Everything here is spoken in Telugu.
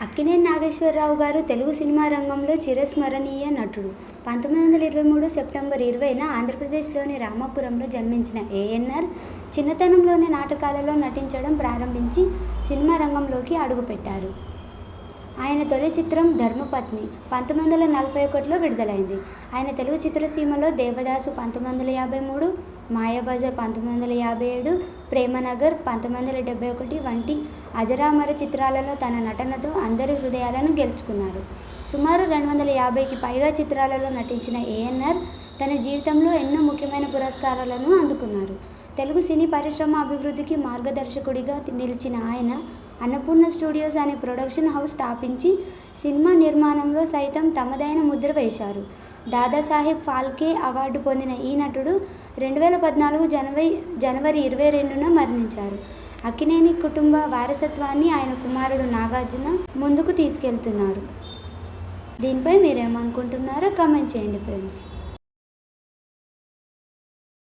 అక్కినేని నాగేశ్వరరావు గారు తెలుగు సినిమా రంగంలో చిరస్మరణీయ నటుడు. 1923 సెప్టెంబర్ 20న ఆంధ్రప్రదేశ్లోని రామాపురంలో జన్మించిన ఏఎన్నార్ చిన్నతనంలోనే నాటకాలలో నటించడం ప్రారంభించి సినిమా రంగంలోకి అడుగుపెట్టారు. ఆయన తొలి చిత్రం ధర్మపత్ని 1941లో విడుదలైంది. ఆయన తెలుగు చిత్రసీమలో దేవదాసు 1953, మాయాబజార్ 1957, ప్రేమనగర్ 1971 వంటి అజరామర చిత్రాలలో తన నటనతో అందరి హృదయాలను గెలుచుకున్నారు. సుమారు 250కి పైగా చిత్రాలలో నటించిన ఏఎన్నార్ తన జీవితంలో ఎన్నో ముఖ్యమైన పురస్కారాలను అందుకున్నారు. తెలుగు సినీ పరిశ్రమ అభివృద్ధికి మార్గదర్శకుడిగా నిలిచిన ఆయన అన్నపూర్ణ స్టూడియోస్ అనే ప్రొడక్షన్ హౌస్ స్థాపించి సినిమా నిర్మాణంలో సైతం తమదైన ముద్ర వేశారు. దాదాసాహెబ్ ఫాల్కే అవార్డు పొందిన ఈ నటుడు 2014 జనవరి 22న మరణించారు. అక్కినేని కుటుంబ వారసత్వాన్ని ఆయన కుమారుడు నాగార్జున ముందుకు తీసుకెళ్తున్నారు. దీనిపై మీరేమనుకుంటున్నారో కామెంట్ చేయండి ఫ్రెండ్స్.